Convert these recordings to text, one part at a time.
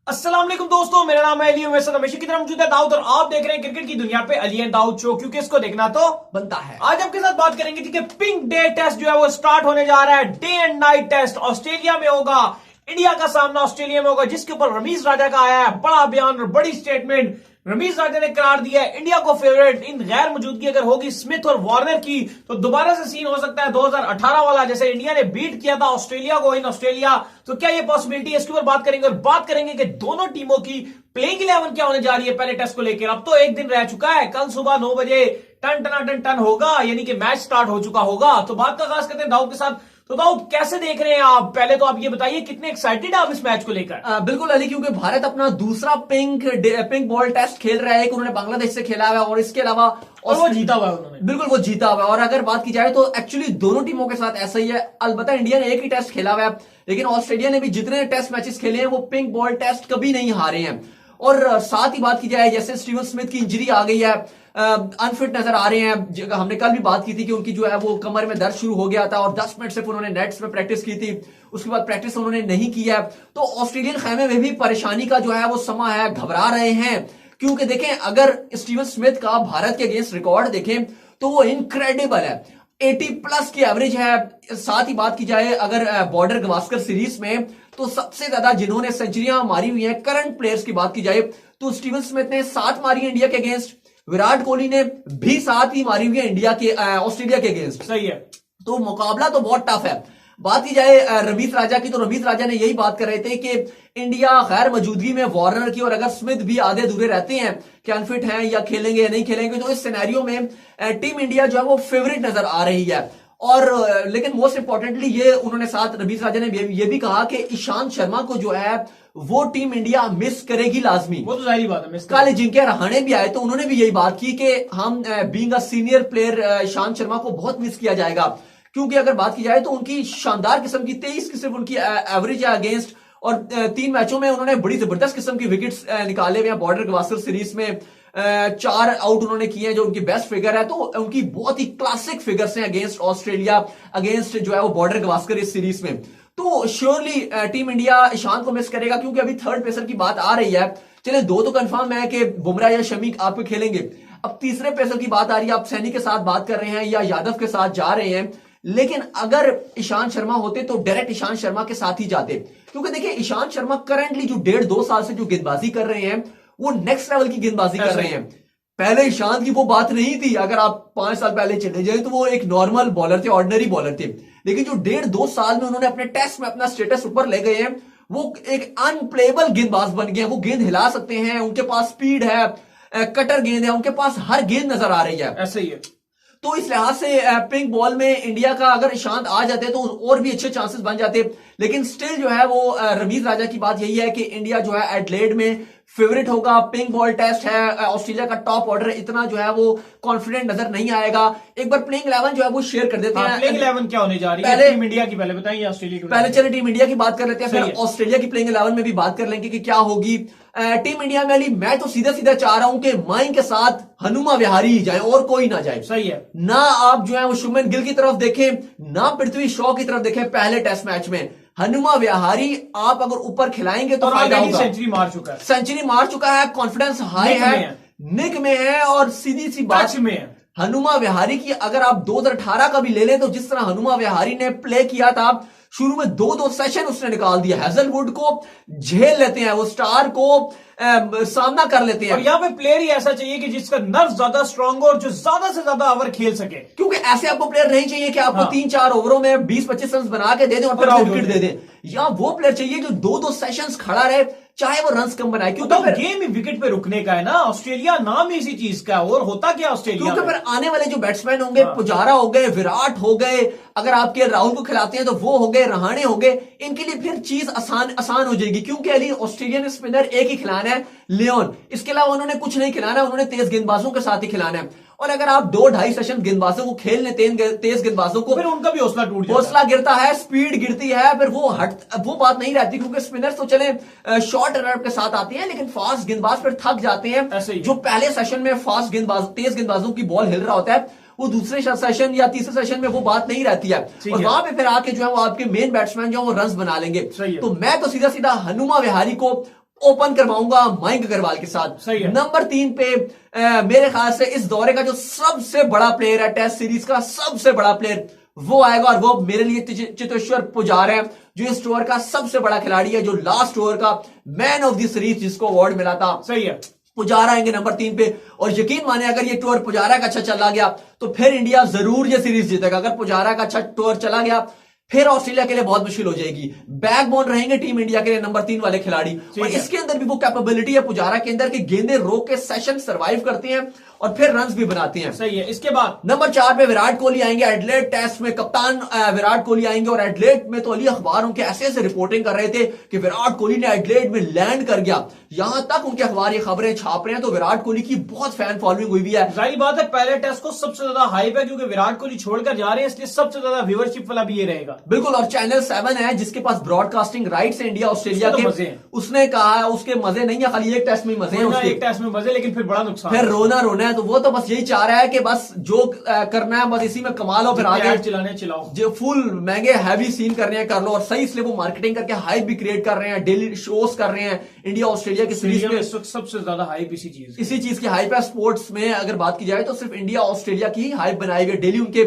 अस्सलाम वालेकुम दोस्तों, मेरा नाम है अली। हमेशा की तरह मौजूद है दाऊद और आप देख रहे हैं क्रिकेट की दुनिया पे अली एंड दाऊद शो, क्योंकि इसको देखना तो बनता है। आज आपके साथ बात करेंगे ठीक है। पिंक डे टेस्ट जो है वो स्टार्ट होने जा रहा है। Day and night test Australia में होगा। इंडिया का सामना ऑस्ट्रेलिया में होगा, जिसके ऊपर रमीज राजा का आया है बड़ा बयान और बड़ी स्टेटमेंट। रमीज राजा ने करार दिया है इंडिया को फेवरेट। इन गैर मौजूदगी अगर होगी स्मिथ और वार्नर की तो दोबारा से सीन हो सकता है 2018 वाला, जैसे इंडिया ने बीट किया था ऑस्ट्रेलिया को इन ऑस्ट्रेलिया। तो क्या ये पॉसिबिलिटी है, इसके ऊपर बात करेंगे और बात करेंगे कि दोनों टीमों की प्लेइंग 11 क्या होने जा रही है पहले टेस्ट को लेकर। अब तो एक दिन रह चुका है, कल सुबह 9 बजे टन टनाटन टन होगा, यानी कि मैच स्टार्ट हो चुका होगा। तो बात का आगाज करते हैं दाऊद के साथ। तो दाऊद कैसे देख रहे हैं आप? पहले तो आप ये बताइए कितने एक्साइटेड आप इस मैच को लेकर? बिल्कुल अली, क्योंकि भारत अपना दूसरा पिंक बॉल टेस्ट खेल रहा है। एक उन्होंने बांग्लादेश से खेला हुआ है और इसके अलावा और वो जीता हुआ है उन्होंने। बिल्कुल वो जीता हुआ है। और अगर बात की जाए तो एक्चुअली दोनों टीमों के साथ ऐसा ही है। अलबत्ता इंडिया ने एक ही टेस्ट खेला हुआ है, लेकिन ऑस्ट्रेलिया ने भी जितने टेस्ट मैचेस खेले हैं वो पिंक बॉल टेस्ट कभी नहीं हारे हैं। और साथ ही बात की जाए, जैसे स्टीवन स्मिथ की इंजरी आ गई है, अनफिट नजर आ रहे हैं। हमने कल भी बात की थी कि उनकी जो है वो कमर में दर्द शुरू हो गया था और 10 मिनट सिर्फ उन्होंने नेट्स में प्रैक्टिस की थी, उसके बाद प्रैक्टिस उन्होंने नहीं की है। तो ऑस्ट्रेलियन खेमे में भी परेशानी का जो है वो समा है, घबरा रहे हैं। क्योंकि देखें, अगर स्टीवन स्मिथ का भारत के अगेंस्ट रिकॉर्ड देखें तो वो इनक्रेडिबल है, 80 प्लस की एवरेज है। साथ ही बात की जाए अगर बॉर्डर गवास्कर सीरीज में तो सबसे ज्यादा जिन्होंने सेंचुरियां मारी हुई हैं करंट प्लेयर्स की बात की जाए तो स्टीवन स्मिथ ने 7 मारी है इंडिया के अगेंस्ट, विराट कोहली ने भी 7 ही मारी हुई है इंडिया के ऑस्ट्रेलिया के अगेंस्ट। सही है, तो मुकाबला तो बहुत टफ है। बात की जाए रमीज राजा की तो रमीज राजा ने यही बात कर रहे थे कि इंडिया गैर मौजूदगी में वार्नर की और अगर स्मिथ भी आधे अधूरे रहते हैं कि अनफिट हैं या खेलेंगे या नहीं खेलेंगे, तो इस सिनेरियो में टीम इंडिया जो है वो फेवरेट नजर आ रही है। और लेकिन मोस्ट इंपॉर्टेंटली ये उन्होंने साथ रमीज राजा ने ये भी कहा कि ईशांत शर्मा को जो है वो टीम इंडिया मिस करेगी लाजमी। वो तो जाहिर बात है। कल जिनके रहाणे भी आए तो उन्होंने भी यही बात की कि हम being a senior player Ishant Sharma को बहुत मिस किया जाएगा। क्योंकि अगर बात की जाए तो उनकी शानदार किस्म की 23 की सिर्फ उनकी एवरेज है अगेंस्ट, और 3 मैचों में उन्होंने बड़ी जबरदस्त किस्म की विकेट्स निकाले हुए हैं। बॉर्डर गवास्कर सीरीज में 4 आउट उन्होंने किए हैं जो उनकी बेस्ट फिगर है। तो उनकी बहुत ही क्लासिक फिगर्स हैं अगेंस्ट ऑस्ट्रेलिया, अगेंस्ट जो है वो बॉर्डर गवास्कर इस सीरीज में। तो श्योरली टीम इंडिया ईशांत को मिस करेगा, क्योंकि अभी थर्ड पेसर की बात आ रही है। चले 2 तो कंफर्म है कि बुमराह या शमी आप खेलेंगे। अब तीसरे पेसर की बात आ रही है, आप सैनी के साथ बात कर रहे हैं या यादव के साथ जा रहे हैं। लेकिन अगर ईशांत शर्मा होते तो डायरेक्ट ईशांत शर्मा के साथ ही जाते, क्योंकि देखिए ईशांत शर्मा करंटली जो 1.5-2 साल से जो गेंदबाजी कर रहे हैं वो नेक्स्ट लेवल की गेंदबाजी कर रहे हैं। पहले ईशांत की वो बात नहीं थी। अगर आप 5 साल पहले चले जाए तो वो एक नॉर्मल बॉलर थे, ऑर्डिनरी बॉलर थे। लेकिन जो 1.5-2 साल में उन्होंने अपने टेस्ट में अपना स्टेटस ऊपर ले गए हैं, वो एक अनप्लेबल गेंदबाज बन गए हैं। वो गेंद हिला सकते हैं, उनके पास स्पीड है, कटर गेंद है, उनके पास हर गेंद नजर आ रही है। ऐसे ही है। तो इस लिहाज से पिंक बॉल में इंडिया का अगर ईशांत आ जाते तो और भी अच्छे चांसेस बन जाते। लेकिन स्टिल जो है वो रमीज राजा की बात यही है कि इंडिया जो है एडलेड में फेवरेट होगा। पिंक बॉल टेस्ट है, ऑस्ट्रेलिया का टॉप ऑर्डर इतना जो है वो कॉन्फिडेंट नजर नहीं आएगा। एक बार प्लेइंग 11 जो है वो शेयर कर देते हैं। प्लेइंग 11 क्या होने जा रही है टीम इंडिया की? पहले बताइए ऑस्ट्रेलिया की। पहले चले टीम इंडिया की बात कर लेते हैं, फिर ऑस्ट्रेलिया की प्लेइंग 11 में भी बात कर लेंगे कि क्या होगी टीम इंडिया में। अली मैं तो सीधा सीधा चाह रहा हूं कि माइन के साथ हनुमा विहारी ही जाए और कोई ना जाए। सही है ना आप जो है वो शुभमन गिल की तरफ देखें, ना पृथ्वी शॉ की तरफ देखें। पहले टेस्ट मैच में हनुमा विहारी आप अगर ऊपर खिलाएंगे तो फायदा होगा। सेंचुरी मार चुका है, सेंचुरी मार चुका है, कॉन्फिडेंस हाई है, निक में है। और सीधी सी बात में है, हनुमा विहारी की अगर आप 2018 का भी ले लें तो जिस तरह हनुमा विहारी ने प्ले किया था, शुरू में 2-2 सेशन उसने निकाल दिया। हैजलवुड को झेल लेते हैं, वो स्टार को सामना कर लेते हैं। और यहाँ पे प्लेयर ही ऐसा चाहिए कि जिसका नर्व ज्यादा स्ट्रांग हो और जो ज्यादा से ज्यादा ओवर खेल सके। क्योंकि ऐसे आपको प्लेयर नहीं चाहिए कि आपको 3-4 ओवरों में 20-25 रन बना के दे दें और फिर विकेट दे दें। या वो प्लेयर चाहिए जो 2-2 सेशंस खड़ा रहे, चाहे वो रन्स कम बनाए। क्योंकि तो गेम ही विकेट पे रुकने का है ना। ऑस्ट्रेलिया नाम ही इसी चीज का है। और होता क्या ऑस्ट्रेलिया? क्योंकि फिर आने वाले जो बैट्समैन होंगे, पुजारा हो गए, विराट हो गए, अगर आपके राहुल को खिलाते हैं तो वो हो गए, रहाणे हो गए, इनके लिए फिर चीज आसान हो जाएगी। क्योंकि अली ऑस्ट्रेलियन स्पिनर एक ही खिलाना है, लियोन। इसके अलावा उन्होंने कुछ नहीं खिलाना, उन्होंने तेज गेंदबाजों के साथ ही खिलाना है। और अगर आप 2-2.5 सेशन गेंदबाजों को खेल लेते हैं, तेज गेंदबाजों को, फिर उनका भी हौसला टूट जाता है, हौसला गिरता है, स्पीड गिरती है, फिर वो बात नहीं रहती। क्योंकि स्पिनर्स तो चले शॉर्ट रनर के साथ आते हैं, लेकिन फास्ट गेंदबाज फिर थक जाते हैं। जो पहले सेशन में फास्ट गेंदबाज, तेज गेंदबाजों की बॉल हिल रहा होता है, वो दूसरे सेशन या तीसरे सेशन में वो बात नहीं रहती है। और वहां पे फिर आके जो है वो आपके मेन बैट्समैन जो है वो रन्स बना लेंगे। तो मैं तो सीधा सीधा हनुमा विहारी को ओपन करवाऊंगा मयंक अग्रवाल के साथ। सही है। नंबर 3 पे मेरे ख्याल से इस दौरे का जो सबसे बड़ा प्लेयर है, टेस्ट सीरीज का सबसे बड़ा प्लेयर, वो आएगा और वो मेरे लिए चेतेश्वर पुजारा है, जो इस ओवर का सबसे बड़ा खिलाड़ी है, जो लास्ट ओवर का मैन ऑफ द सीरीज जिसको अवार्ड मिला था। सही है। पुजारा आएंगे नंबर 3 पे। और यकीन माने अगर ये टूर पुजारा का अच्छा चला गया तो फिर इंडिया जरूर ये सीरीज जीतेगा। अगर पुजारा का अच्छा टूर चला गया फिर ऑस्ट्रेलिया के लिए बहुत मुश्किल हो जाएगी। बैकबोन रहेंगे टीम इंडिया के लिए नंबर 3 वाले खिलाड़ी, और इसके अंदर भी वो कैपेबिलिटी है पुजारा के अंदर कि गेंदें रोक के सेशन सर्वाइव करते हैं और फिर रन्स भी बनाते हैं। सही है। इसके बाद नंबर 4 पे विराट कोहली आएंगे। एडलेड टेस्ट में कप्तान विराट कोहली आएंगे, और एडलेड में तो अली अखबार उनके ऐसे रिपोर्टिंग कर रहे थे कि विराट कोहली ने एडलेड में लैंड कर गया। यहां तक उनके अखबार ये खबरें छाप रहे हैं, तो विराट कोहली की बहुत फैन फॉलोइंग हुई है। जाहिर बात है पहले टेस्ट को सबसे ज्यादा हाइप है क्योंकि विराट कोहली छोड़कर जा रहे हैं, इसलिए सबसे ज्यादा व्यूअरशिप वाला भी ये रहेगा। बिल्कुल। और चैनल 7 है जिसके पास ब्रॉडकास्टिंग राइट्स है इंडिया ऑस्ट्रेलिया तो के, मजे हैं। उसने कहा है उसके मजे नहीं है, खाली एक टेस्ट में मजे हैं उसके। एक टेस्ट में मजे, लेकिन फिर बड़ा नुकसान, फिर रोना है। तो वो तो बस यही चाह रहा है कि बस जो करना है बस इसी में कमा लो, फिर आगे चिल्लाने चिल्लाओ, जो फुल महंगे हैवी सीन करने हैं कर लो। और सही इसलिए वो मार्केटिंग करके हाइप भी क्रिएट कर रहे हैं, डेली शोज कर रहे हैं इंडिया ऑस्ट्रेलिया की सीरीज में। इस वक्त सबसे ज्यादा हाइप इसी चीज की हाइप है स्पोर्ट्स में। अगर बात की जाए तो सिर्फ इंडिया ऑस्ट्रेलिया की ही हाइप बनाई गई। डेली उनके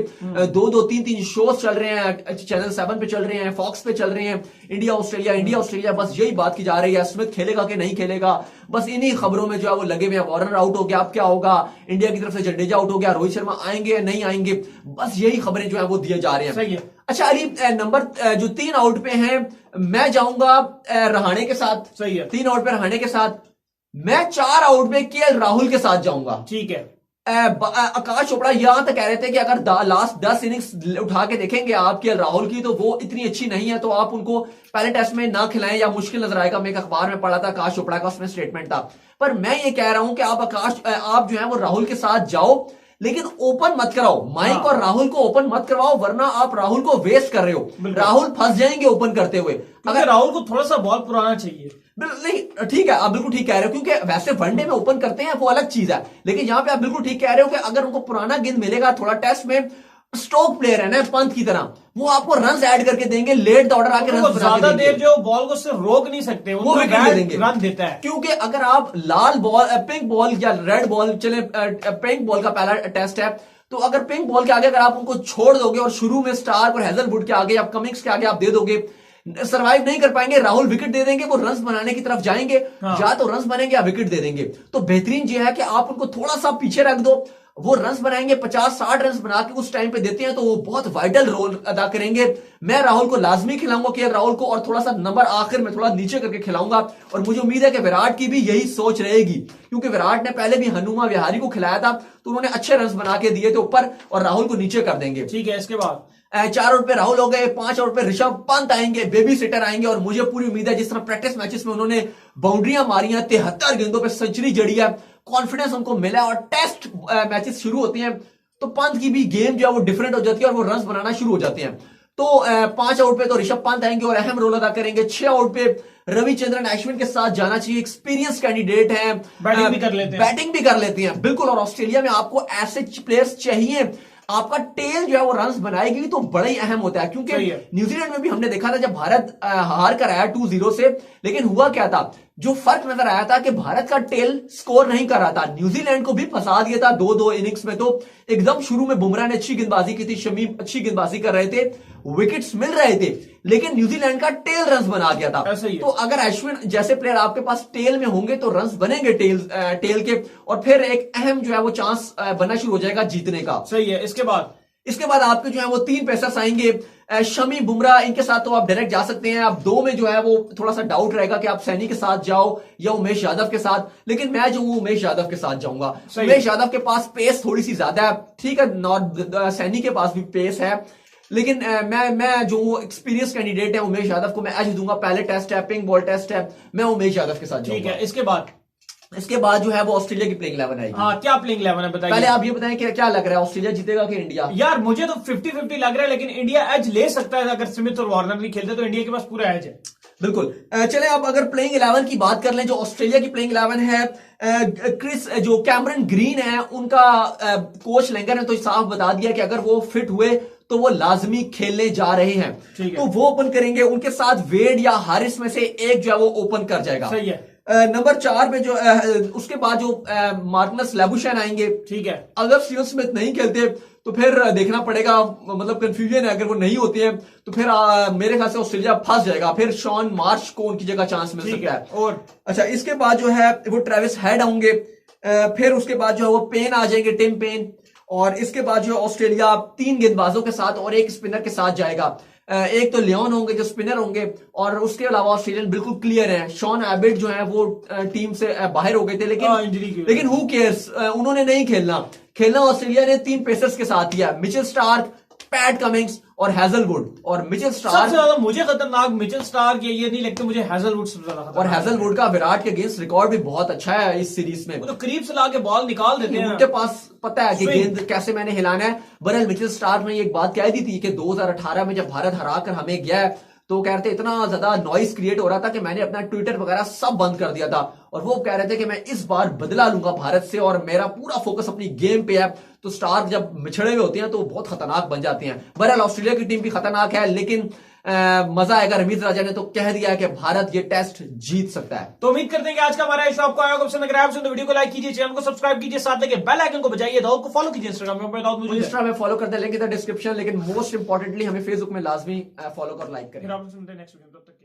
2-3 शोज चल रहे हैं, चैनल 7 पे चल रहे हैं, फॉक्स पे चल रहे हैं। इंडिया ऑस्ट्रेलिया बस यही बात की जा रही है, स्मिथ खेलेगा कि नहीं खेलेगा, बस इन्हीं खबरों में जो है वो लगे हुए हैं। वार्नर आउट हो गया, अब क्या होगा, इंडिया की तरफ से जडेजा आउट हो गया, रोहित शर्मा आएंगे या नहीं आएंगे, बस यही खबरें जो है वो दिए जा रहे हैं। सही है। अच्छा अली, नंबर जो 3 आउट पे हैं, मैं जाऊंगा रहाणे के साथ। सही है। 3 आउट पे रहाणे के साथ। मैं 4 आउट पे केएल राहुल के साथ जाऊंगा। ठीक है। आकाश चोपड़ा यहां तक कह रहे थे कि अगर लास्ट 10 इनिंग्स उठा के देखेंगे आप केएल राहुल की तो वो इतनी अच्छी नहीं है, तो आप उनको पहले टेस्ट में ना खिलाएं या मुश्किल नजर आएगा। मैं एक अखबार में पढ़ा था आकाश चोपड़ा का, उसमें स्टेटमेंट था। पर मैं ये कह रहा हूं कि आप जो है वो राहुल के साथ जाओ, लेकिन ओपन मत कराओ। माइक और राहुल को ओपन मत करवाओ, वरना आप राहुल को वेस्ट कर रहे हो। राहुल फंस जाएंगे ओपन करते हुए। अगर राहुल को थोड़ा सा बॉल पुराना चाहिए। नहीं ठीक है, आप बिल्कुल ठीक कह रहे हो, क्योंकि वैसे वनडे में ओपन करते हैं वो अलग चीज है, लेकिन यहां पे आप बिल्कुल ठीक कह रहे हो कि अगर उनको पुराना गेंद मिलेगा थोड़ा टेस्ट में, स्ट्रोक प्लेयर है ना पंत की तरह, वो आपको रन ऐड करके देंगे, लेट द ऑर्डर आके रन ज्यादा देर जो बॉल को सिर्फ रोक नहीं सकते, वो विकेट दे देंगे, रन देता है। क्योंकि अगर आप लाल बॉल, पिंक बॉल या रेड बॉल, चले पिंक बॉल का पहला टेस्ट है, तो अगर पिंक बॉल के आगे अगर आप उनको छोड़ दोगे और शुरू में स्टार्क और हेजलवुड के आगे या कमिंग्स के आगे आप दे दोगे, सरवाइव नहीं कर पाएंगे। राहुल विकेट दे देंगे, वो रन्स बनाने की तरफ जाएंगे। या तो रन्स बनेंगे या विकेट दे देंगे। तो बेहतरीन ये है कि आप उनको थोड़ा सा पीछे रख दो, वो रन्स बनाएंगे, 50-60 रन्स बना के उस टाइम पे देते हैं, तो वो बहुत वाइटल रोल अदा करेंगे। मैं राहुल को लाजमी खिलाऊंगा केएल राहुल को, और थोड़ा सा नंबर आखिर में थोड़ा नीचे करके खिलाऊंगा। और मुझे उम्मीद है कि विराट की भी यही सोच रहेगी, क्योंकि विराट ने पहले भी हनुमा विहारी को खिलाया था, तो उन्होंने अच्छे रन्स बना के दिए थे ऊपर, और राहुल को नीचे कर देंगे। ठीक है। इसके बाद 4 आउट पे राहुल हो गए, 5 आउट पे ऋषभ पंत आएंगे, बेबी सिटर आएंगे। और मुझे पूरी उम्मीद है जिस तरह प्रैक्टिस मैचेस में उन्होंने बाउंड्रियां मारी हैं, 73 गेंदों पे सेंचुरी जड़ी है, कॉन्फिडेंस उनको मिला, और टेस्ट मैचेस शुरू होते हैं तो पंत की भी गेम जो है वो डिफरेंट हो जाती है और वो रन्स बनाना शुरू हो जाते हैं। तो 5 आउट पे तो ऋषभ पंत आएंगे और अहम रोल अदा करेंगे। 6 आउट पे रविचंद्रन अश्विन के साथ जाना चाहिए, एक्सपीरियंस कैंडिडेट हैं, बैटिंग भी कर लेते हैं। बिल्कुल। और ऑस्ट्रेलिया में आपको ऐसे प्लेयर्स चाहिए, आपका टेल जो है वो रन्स बनाएगी तो बड़ा ही अहम होता है, क्योंकि न्यूजीलैंड में भी हमने देखा था जब भारत हार कर आया 2-0 से, लेकिन हुआ क्या था, जो फर्क नजर आया था कि भारत का टेल स्कोर नहीं कर रहा था, न्यूजीलैंड को भी फंसा दिया था 2-2 इनिंग्स में। तो एकदम शुरू में बुमराह ने अच्छी गेंदबाजी की थी, शमीम अच्छी गेंदबाजी कर रहे थे, विकेट्स मिल रहे थे, लेकिन न्यूजीलैंड का टेल रन्स बना गया था। तो अगर अश्विन जैसे प्लेयर आपके पास टेल में होंगे तो रन्स बनेंगे टेल के, और फिर एक अहम जो है वो चांस बनना शुरू हो जाएगा जीतने का। सही है। इसके बाद आपके जो है वो 3 पेसर्स आएंगे, शमी, बुमराह, इनके साथ तो आप डायरेक्ट जा सकते हैं। आप 2 में जो है वो थोड़ा सा डाउट रहेगा कि आप सैनी के साथ जाओ या उमेश यादव के साथ, लेकिन मैं जो हूं उमेश यादव के साथ जाऊंगा। उमेश यादव के पास पेस थोड़ी सी ज्यादा है, ठीक है, सैनी के पास भी पेस है, लेकिन मैं जो एक्सपीरियंस कैंडिडेट है उमेश यादव को मैं एज दूंगा। पहले टेस्ट है, पिंक बॉल टेस्ट है, मैं उमेश यादव के साथ जाऊंगा। ठीक है। इसके बाद जो है वो ऑस्ट्रेलिया की प्लेइंग 11 आएगी। हाँ, क्या प्लेइंग 11 है बताइए। पहले आप ये बताएं कि क्या लग रहा है, ऑस्ट्रेलिया जीतेगा कि इंडिया? यार मुझे तो 50-50 लग रहा है, लेकिन इंडिया एज ले सकता है। अगर स्मिथ और वार्नर नहीं खेलते तो इंडिया के पास पूरा एज है। बिल्कुल। चले अब अगर प्लेइंग 11 की बात कर लें, जो ऑस्ट्रेलिया की प्लेइंग 11 है, क्रिस जो कैमरन ग्रीन है, उनका कोच लेंगर ने तो साफ बता दिया कि अगर वो फिट हुए तो वो लाजमी खेलने जा रहे हैं, तो वो ओपन करेंगे। उनके साथ वेड या हारिस में से एक जो है वो ओपन कर जाएगा। सही है। नंबर 4 में जो उसके बाद जो मार्कनस लैबुशैन आएंगे। ठीक है, अगर स्टीवन स्मिथ नहीं खेलते तो फिर देखना पड़ेगा, मतलब कंफ्यूजन है, अगर वो नहीं होते हैं तो फिर मेरे ख्याल से ऑस्ट्रेलिया फंस जाएगा, फिर शॉन मार्श को उनकी जगह चांस मिल सकता है। और अच्छा, इसके बाद जो है वो ट्रेविस हेड होंगे, फिर उसके बाद जो है वो पेन आ जाएंगे, टिम पेन, और इसके बाद जो ऑस्ट्रेलिया 3 गेंदबाजों के साथ और 1 स्पिनर के साथ जाएगा। एक तो लियोन होंगे जो स्पिनर होंगे, और उसके अलावा ऑस्ट्रेलियन बिल्कुल क्लियर है, शॉन एबिट जो है वो टीम से बाहर हो गए थे, लेकिन हु केयर्स, उन्होंने नहीं खेलना ऑस्ट्रेलिया ने 3 पेसर्स के साथ किया, मिचेल स्टार्क, पैट कमिंग्स और हैजलवुड। और मिचेल स्टार्क सबसे ज्यादा मुझे खतरनाक मिचेल स्टार्क ये नहीं लगता, मुझे हैजलवुड सबसे ज्यादा खतरनाक। और हैजलवुड का विराट के अगेंस्ट रिकॉर्ड भी बहुत अच्छा है इस सीरीज में, वो तो करीब से लाके बॉल निकाल देते हैं, उनके पास पता है कि गेंद कैसे मैंने हिलाना है। बहरहाल मिचेल स्टार्क ने एक बात कह दी थी कि 2018 में जब भारत हराकर हमें गया है तो कह रहे थे इतना ज्यादा नॉइस क्रिएट हो रहा था कि मैंने अपना ट्विटर वगैरह सब बंद कर दिया था, और वो कह रहे थे कि मैं इस बार बदला लूंगा भारत से और मेरा पूरा फोकस अपनी गेम पे है। तो स्टार्क जब मिछड़े हुए होते हैं तो बहुत खतरनाक बन जाते हैं। बहरहाल ऑस्ट्रेलिया की टीम भी खतरनाक है, लेकिन मजा आएगा। रमीज राजा ने तो कह दिया है कि भारत ये टेस्ट जीत सकता है। तो उम्मीद करते हैं कि आज का हमारा शो आपको आया होगा पसंद। अगर आप तो वीडियो को लाइक कीजिए, चैनल को सब्सक्राइब कीजिए, साथ लेके बेल आइकन को बजाइए, दाऊद को फॉलो कीजिए इंस्टाग्राम में, दाऊद मुझे इंस्टा में फॉलो करते हैं, लिंक इन द डिस्क्रिप्शन, लेकिन मोस्ट इंपॉर्टेंटली हमें फेसबुक में लाजमी फॉलो कर लाइक करें। फिर आप सुनते हैं नेक्स्ट वीडियो, तब तक